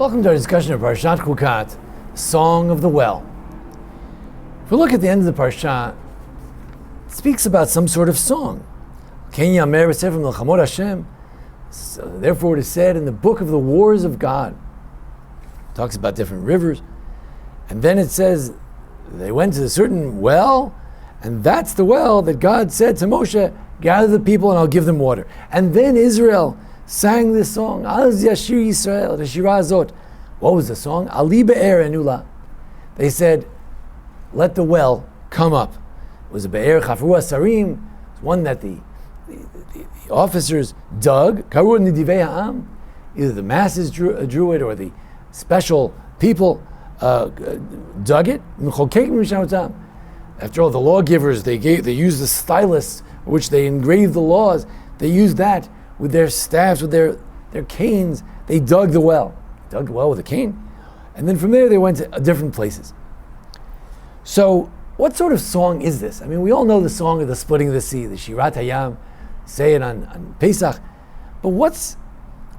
Welcome to our discussion of Parshat Chukat, Song of the Well. If we look at the end of the Parsha, it speaks about some sort of song. So therefore it is said in the book of the wars of God. It talks about different rivers. And then it says they went to a certain well, and that's the well that God said to Moshe, gather the people and I'll give them water. And then Israel sang this song, Az Yashir Yisrael, the Shirah Azot. What was the song? Ali Be'er Enula. They said, let the well come up. It was a Be'er Chafru Asarim, one that the officers dug. Karu Nidivei Ha'am. Either the masses drew it or the special people dug it. After all, the lawgivers, they used the stylus, which they engraved the laws. They used that with their staffs, with their canes. They dug the well. Dug the well with a cane. And then from there, they went to different places. So, what sort of song is this? I mean, we all know the song of the splitting of the sea, the Shirat Hayam, say it on Pesach. But what's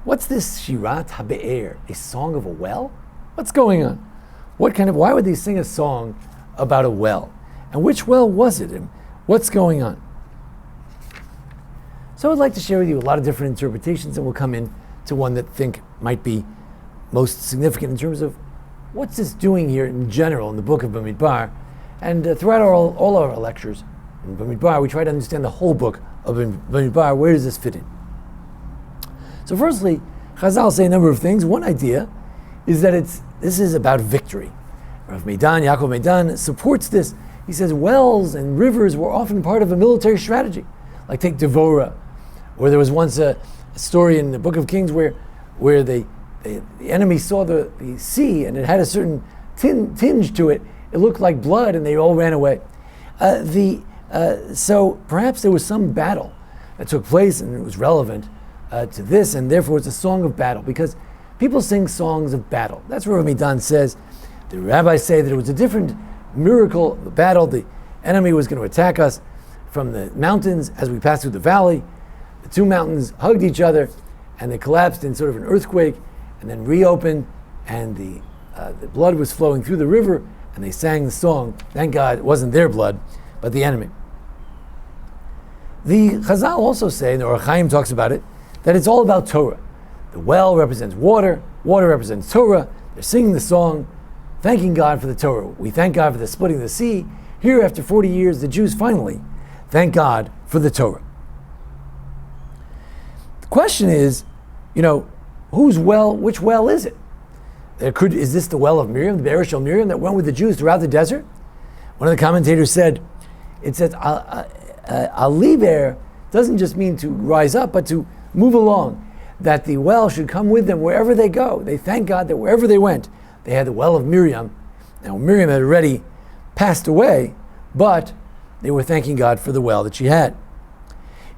this Shirat HaBe'er, a song of a well? What's going on? Why would they sing a song about a well? And which well was it? And what's going on? So I'd like to share with you a lot of different interpretations, and we'll come in to one that I think might be most significant in terms of what's this doing here in general in the book of Bamidbar. And throughout all our lectures in Bamidbar, we try to understand the whole book of Bamidbar. Where does this fit in? So firstly, Chazal say a number of things. One idea is that this is about victory. Rav Meidan, Yaakov Meidan, supports this. He says wells and rivers were often part of a military strategy. Like take Devorah, where there was once a story in the Book of Kings where the enemy saw the sea and it had a certain tinge to it. It looked like blood and they all ran away. So perhaps there was some battle that took place and it was relevant to this, and therefore it's a song of battle, because people sing songs of battle. That's what Rav Meidan says. The rabbis say that it was a different miracle, the battle. The enemy was going to attack us from the mountains as we passed through the valley. The two mountains hugged each other and they collapsed in sort of an earthquake and then reopened, and the blood was flowing through the river, and they sang the song. Thank God it wasn't their blood, but the enemy. The Chazal also say, and the Or Chaim talks about it, that it's all about Torah. The well represents water, water represents Torah. They're singing the song, thanking God for the Torah. We thank God for the splitting of the sea. Here, after 40 years, the Jews finally thank God for the Torah. The question is, which well is it? Is this the well of Miriam, the Be'er Shel Miriam that went with the Jews throughout the desert? One of the commentators said, it says, Ali Be'er doesn't just mean to rise up, but to move along, that the well should come with them wherever they go. They thank God that wherever they went, they had the well of Miriam. Now, Miriam had already passed away, but they were thanking God for the well that she had.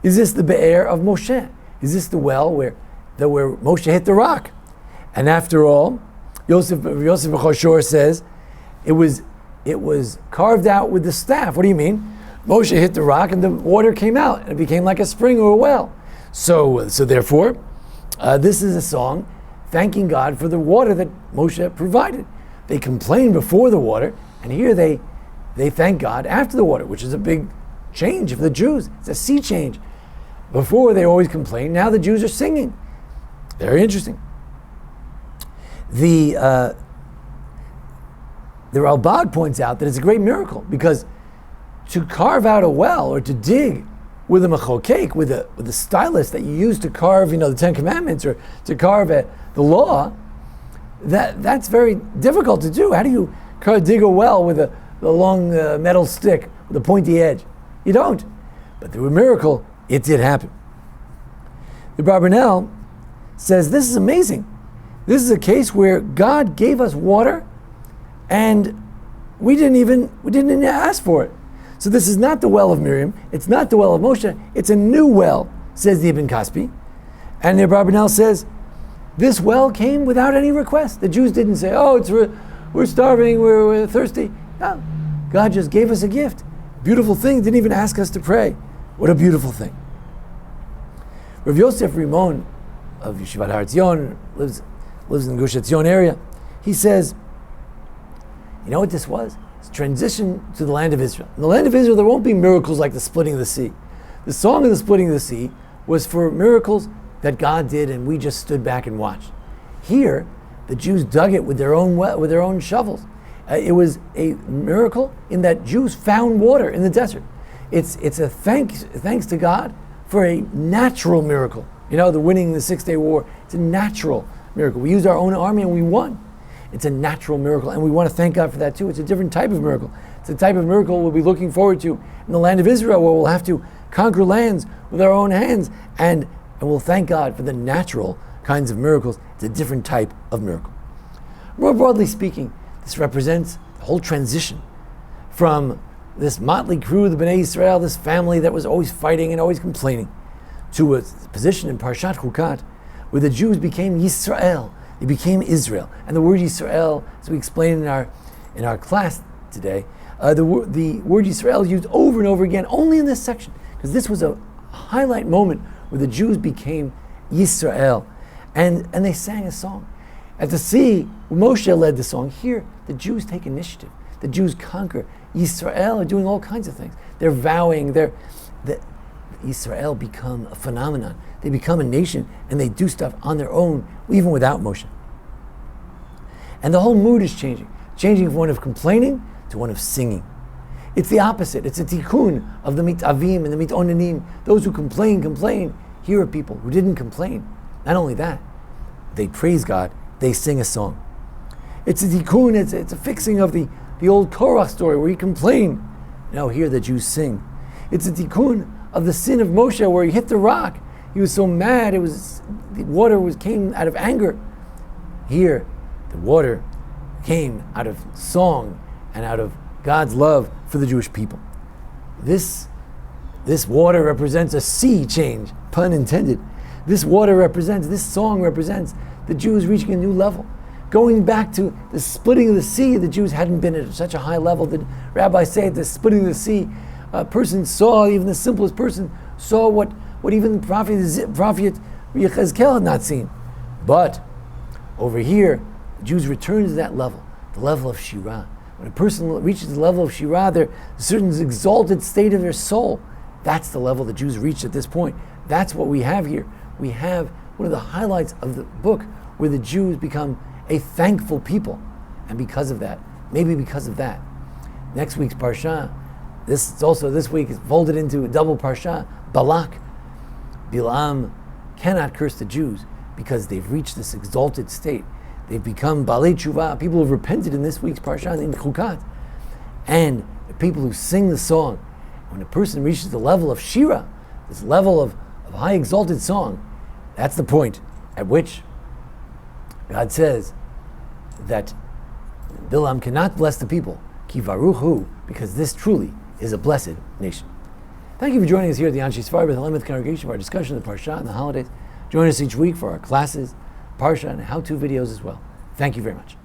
Is this the Be'er of Moshe? Is this the well where Moshe hit the rock? And after all, Yosef B'Choshor says it was carved out with the staff. What do you mean? Moshe hit the rock and the water came out and it became like a spring or a well. So therefore, this is a song thanking God for the water that Moshe provided. They complained before the water, and here they thank God after the water, which is a big change for the Jews. It's a sea change. Before they always complained, now the Jews are singing. Very interesting. The Ralbag points out that it's a great miracle, because to carve out a well or to dig with a machokek, with a stylus that you use to carve, the Ten Commandments, or to carve the law, that's very difficult to do. How do you dig a well with a long metal stick with a pointy edge? You don't. But through a miracle, it did happen. The Barbanel says this is amazing. This is a case where God gave us water, and we didn't even ask for it. So this is not the well of Miriam. It's not the well of Moshe. It's a new well, says the Ibn Kaspi. And the Barbanel says this well came without any request. The Jews didn't say, we're starving, we're thirsty. No, God just gave us a gift. Beautiful thing, didn't even ask us to pray. What a beautiful thing. Rav Yosef Rimon of Yeshivat Har Etzion lives lives in the Gush Etzion area. He says, you know what this was? It's transition to the land of Israel. In the land of Israel, there won't be miracles like the splitting of the sea. The song of the splitting of the sea was for miracles that God did and we just stood back and watched. Here, the Jews dug it with their own shovels. It was a miracle in that Jews found water in the desert. It's a thanks to God for a natural miracle. You know, the winning the 6-day war, it's a natural miracle. We used our own army and we won. It's a natural miracle, and we want to thank God for that too. It's a different type of miracle. It's a type of miracle we'll be looking forward to in the land of Israel, where we'll have to conquer lands with our own hands, and we'll thank God for the natural kinds of miracles. It's a different type of miracle. More broadly speaking, this represents the whole transition from this motley crew, the Bnei Israel, this family that was always fighting and always complaining, to a position in Parshat Chukat where the Jews became Yisrael. They became Israel. And the word Yisrael, as we explained in our class today, the word Yisrael is used over and over again only in this section, because this was a highlight moment where the Jews became Yisrael. And they sang a song. At the sea, Moshe led the song. Here, the Jews take initiative. The Jews conquer. Yisrael are doing all kinds of things. They're vowing. Israel become a phenomenon. They become a nation, and they do stuff on their own, even without Moshe. And the whole mood is changing from one of complaining to one of singing. It's the opposite. It's a tikkun of the mitavim and the mitonanim. Those who complain. Here are people who didn't complain. Not only that, they praise God. They sing a song. It's a tikkun. It's a fixing of the old Korach story where he complained. Now here the Jews sing. It's a tikkun of the sin of Moshe where he hit the rock. He was so mad. The water came out of anger. Here, the water came out of song and out of God's love for the Jewish people. This water represents a sea change, pun intended. This song represents the Jews reaching a new level. Going back to the splitting of the sea, the Jews hadn't been at such a high level. The rabbis say at the splitting of the sea, a person saw, even the simplest person, saw what even the prophet Yechezkel had not seen. But over here, the Jews return to that level, the level of Shirah. When a person reaches the level of Shirah, there's a certain exalted state of their soul. That's the level the Jews reached at this point. That's what we have here. We have one of the highlights of the book where the Jews become a thankful people. And because of that, next week's Parsha, this week is folded into a double Parsha, Balak. Bilam cannot curse the Jews because they've reached this exalted state. They've become Balei Tshuva, people who have repented in this week's Parsha in Chukat. And the people who sing the song. When a person reaches the level of Shira, this level of high exalted song, that's the point at which God says that Bilam cannot bless the people, Ki Varuchu, because this truly is a blessed nation. Thank you for joining us here at the Anshe Sfar Beth Elamith congregation for our discussion of the Parsha and the holidays. Join us each week for our classes, Parsha, and how-to videos as well. Thank you very much.